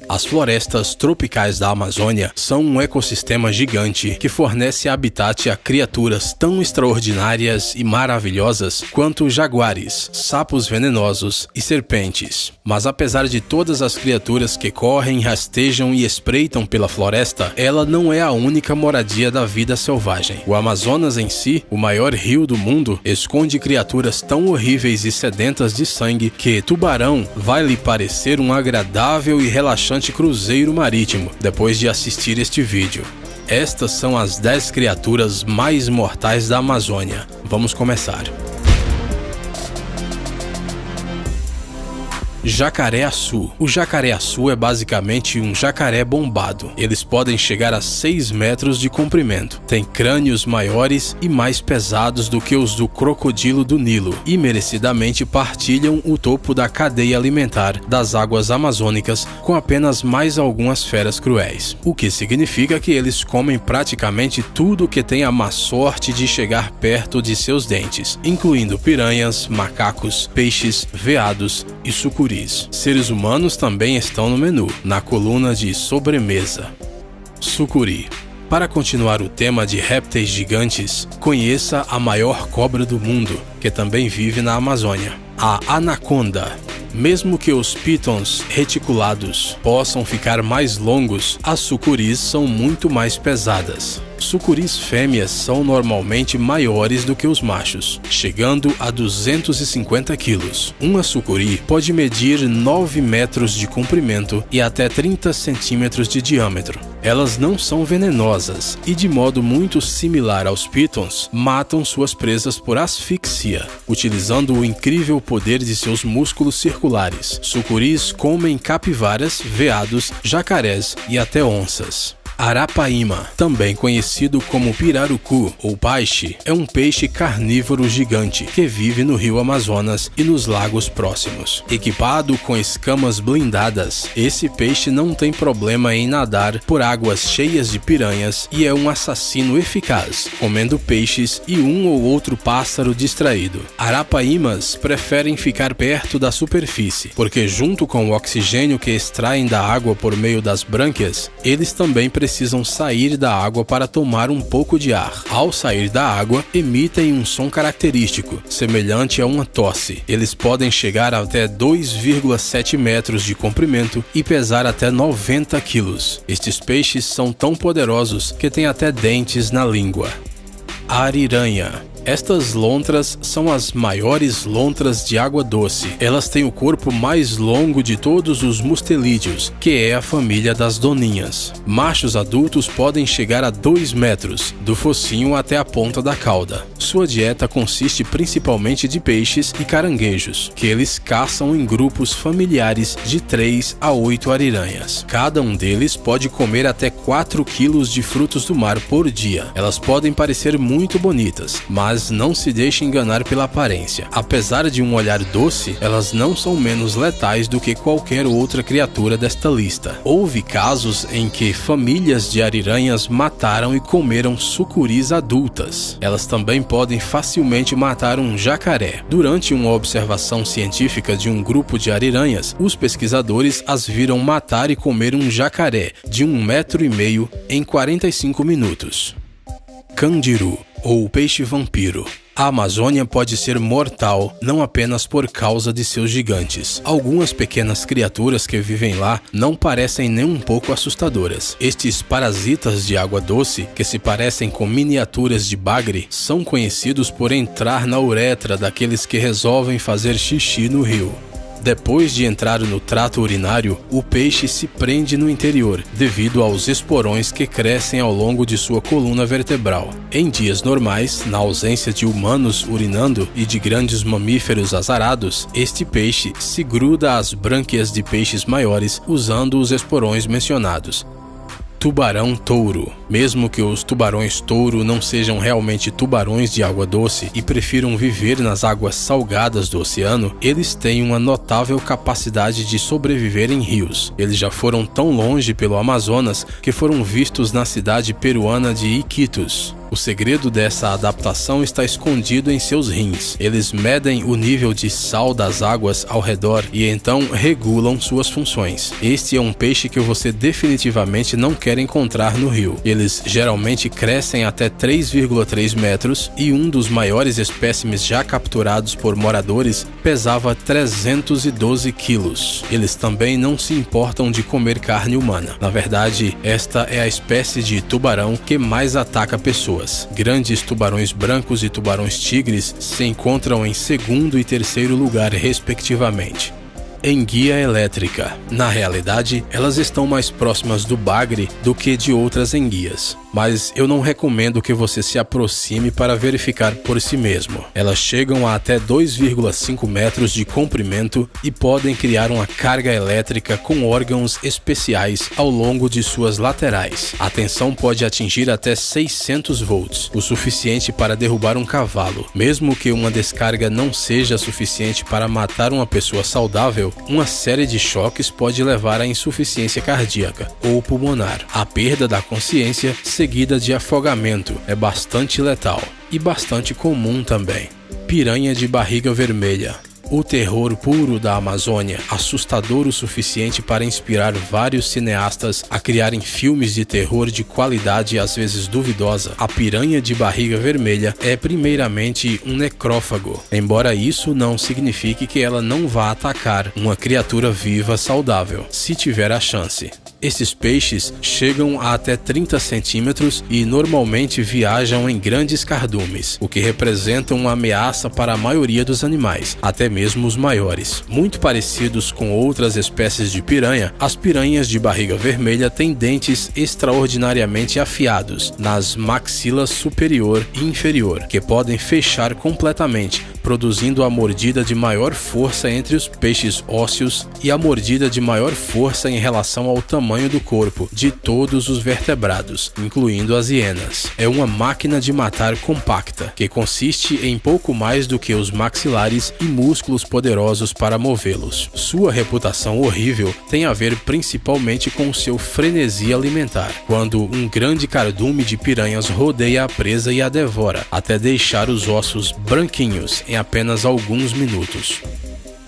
As florestas tropicais da Amazônia são um ecossistema gigante que fornece habitat a criaturas tão extraordinárias e maravilhosas quanto jaguares, sapos venenosos e serpentes. Mas apesar de todas as criaturas que correm, rastejam e espreitam pela floresta, ela não é a única moradia da vida selvagem. O Amazonas em si, o maior rio do mundo, esconde criaturas tão horríveis e sedentas de sangue que Tubarão vai lhe parecer um agradável e relaxante cruzeiro marítimo depois de assistir este vídeo. Estas são as 10 criaturas mais mortais da Amazônia. Vamos começar. Jacaré-açu. O jacaré-açu é basicamente um jacaré bombado. Eles podem chegar a 6 metros de comprimento. Tem crânios maiores e mais pesados do que os do crocodilo do Nilo e merecidamente partilham o topo da cadeia alimentar das águas amazônicas com apenas mais algumas feras cruéis. O que significa que eles comem praticamente tudo que tem a má sorte de chegar perto de seus dentes, incluindo piranhas, macacos, peixes, veados e sucuris. Seres humanos também estão no menu, na coluna de sobremesa. Sucuri. Para continuar o tema de répteis gigantes, conheça a maior cobra do mundo, que também vive na Amazônia, a anaconda. Mesmo que os pitons reticulados possam ficar mais longos, as sucuris são muito mais pesadas. Sucuris fêmeas são normalmente maiores do que os machos, chegando a 250 quilos. Uma sucuri pode medir 9 metros de comprimento e até 30 centímetros de diâmetro. Elas não são venenosas e, de modo muito similar aos pitons, matam suas presas por asfixia, utilizando o incrível poder de seus músculos circulares. Sucuris comem capivaras, veados, jacarés e até onças. Arapaíma, também conhecido como pirarucu ou peixe, é um peixe carnívoro gigante que vive no rio Amazonas e nos lagos próximos. Equipado com escamas blindadas, esse peixe não tem problema em nadar por águas cheias de piranhas e é um assassino eficaz, comendo peixes e um ou outro pássaro distraído. Arapaímas preferem ficar perto da superfície, porque junto com o oxigênio que extraem da água por meio das brânquias, eles também precisam sair da água para tomar um pouco de ar. Ao sair da água, emitem um som característico, semelhante a uma tosse. Eles podem chegar até 2,7 metros de comprimento e pesar até 90 quilos. Estes peixes são tão poderosos que têm até dentes na língua. Ariranha. Estas lontras são as maiores lontras de água doce. Elas têm o corpo mais longo de todos os mustelídeos, que é a família das doninhas. Machos adultos podem chegar a 2 metros, do focinho até a ponta da cauda. Sua dieta consiste principalmente de peixes e caranguejos, que eles caçam em grupos familiares de 3 a 8 ariranhas. Cada um deles pode comer até 4 quilos de frutos do mar por dia. Elas podem parecer muito bonitas, mas não se deixe enganar pela aparência. Apesar de um olhar doce, elas não são menos letais do que qualquer outra criatura desta lista. Houve casos em que famílias de ariranhas mataram e comeram sucuris adultas. Elas também podem facilmente matar um jacaré. Durante uma observação científica de um grupo de ariranhas, os pesquisadores as viram matar e comer um jacaré de 1,5 metro em 45 minutos. Candiru, ou peixe vampiro. A Amazônia pode ser mortal não apenas por causa de seus gigantes. Algumas pequenas criaturas que vivem lá não parecem nem um pouco assustadoras. Estes parasitas de água doce, que se parecem com miniaturas de bagre, são conhecidos por entrar na uretra daqueles que resolvem fazer xixi no rio. Depois de entrar no trato urinário, o peixe se prende no interior, devido aos esporões que crescem ao longo de sua coluna vertebral. Em dias normais, na ausência de humanos urinando e de grandes mamíferos azarados, este peixe se gruda às brânquias de peixes maiores usando os esporões mencionados. Tubarão-touro. Mesmo que os tubarões-touro não sejam realmente tubarões de água doce e prefiram viver nas águas salgadas do oceano, eles têm uma notável capacidade de sobreviver em rios. Eles já foram tão longe pelo Amazonas que foram vistos na cidade peruana de Iquitos. O segredo dessa adaptação está escondido em seus rins. Eles medem o nível de sal das águas ao redor e então regulam suas funções. Este é um peixe que você definitivamente não quer encontrar no rio. Eles geralmente crescem até 3,3 metros e um dos maiores espécimes já capturados por moradores pesava 312 quilos. Eles também não se importam de comer carne humana. Na verdade, esta é a espécie de tubarão que mais ataca pessoas. Grandes tubarões brancos e tubarões tigres se encontram em segundo e terceiro lugar, respectivamente. Enguia elétrica. Na realidade, elas estão mais próximas do bagre do que de outras enguias, mas eu não recomendo que você se aproxime para verificar por si mesmo. Elas chegam a até 2,5 metros de comprimento e podem criar uma carga elétrica com órgãos especiais ao longo de suas laterais. A tensão pode atingir até 600 volts, o suficiente para derrubar um cavalo. Mesmo que uma descarga não seja suficiente para matar uma pessoa saudável, uma série de choques pode levar à insuficiência cardíaca ou pulmonar. A perda da consciência seguida de afogamento é bastante letal e bastante comum também. Piranha de barriga vermelha. O terror puro da Amazônia, assustador o suficiente para inspirar vários cineastas a criarem filmes de terror de qualidade às vezes duvidosa. A piranha de barriga vermelha é primeiramente um necrófago, embora isso não signifique que ela não vá atacar uma criatura viva saudável, se tiver a chance. Esses peixes chegam a até 30 centímetros e normalmente viajam em grandes cardumes, o que representa uma ameaça para a maioria dos animais, até mesmo os maiores. Muito parecidos com outras espécies de piranha, as piranhas de barriga vermelha têm dentes extraordinariamente afiados nas maxilas superior e inferior, que podem fechar completamente, produzindo a mordida de maior força entre os peixes ósseos e a mordida de maior força em relação ao tamanho do corpo de todos os vertebrados, incluindo as hienas. É uma máquina de matar compacta, que consiste em pouco mais do que os maxilares e músculos poderosos para movê-los. Sua reputação horrível tem a ver principalmente com seu frenesi alimentar, quando um grande cardume de piranhas rodeia a presa e a devora, até deixar os ossos branquinhos em apenas alguns minutos.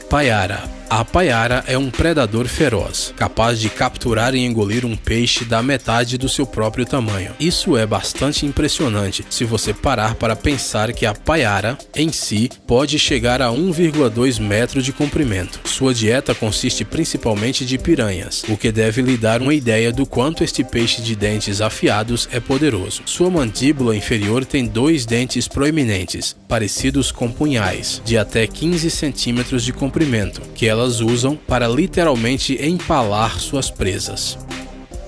Paiara. A paiara é um predador feroz, capaz de capturar e engolir um peixe da metade do seu próprio tamanho. Isso é bastante impressionante se você parar para pensar que a paiara, em si, pode chegar a 1,2 metros de comprimento. Sua dieta consiste principalmente de piranhas, o que deve lhe dar uma ideia do quanto este peixe de dentes afiados é poderoso. Sua mandíbula inferior tem 2 dentes proeminentes, parecidos com punhais, de até 15 centímetros de comprimento, que elas usam para literalmente empalar suas presas.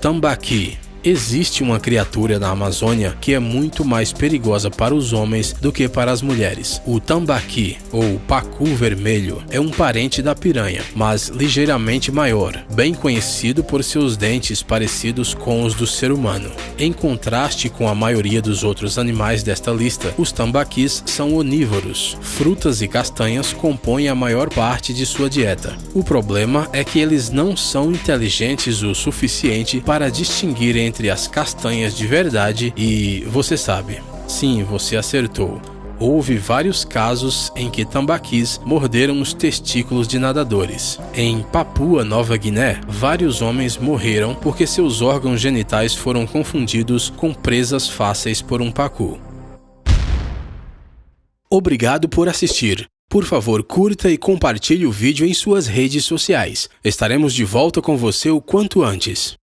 Tambaqui. Existe uma criatura na Amazônia que é muito mais perigosa para os homens do que para as mulheres. O tambaqui, ou pacu vermelho, é um parente da piranha, mas ligeiramente maior, bem conhecido por seus dentes parecidos com os do ser humano. Em contraste com a maioria dos outros animais desta lista, os tambaquis são onívoros. Frutas e castanhas compõem a maior parte de sua dieta. O problema é que eles não são inteligentes o suficiente para distinguir entre as castanhas de verdade e, você sabe, sim, você acertou. Houve vários casos em que tambaquis morderam os testículos de nadadores. Em Papua Nova Guiné, vários homens morreram porque seus órgãos genitais foram confundidos com presas fáceis por um pacu. Obrigado por assistir. Por favor, curta e compartilhe o vídeo em suas redes sociais. Estaremos de volta com você o quanto antes.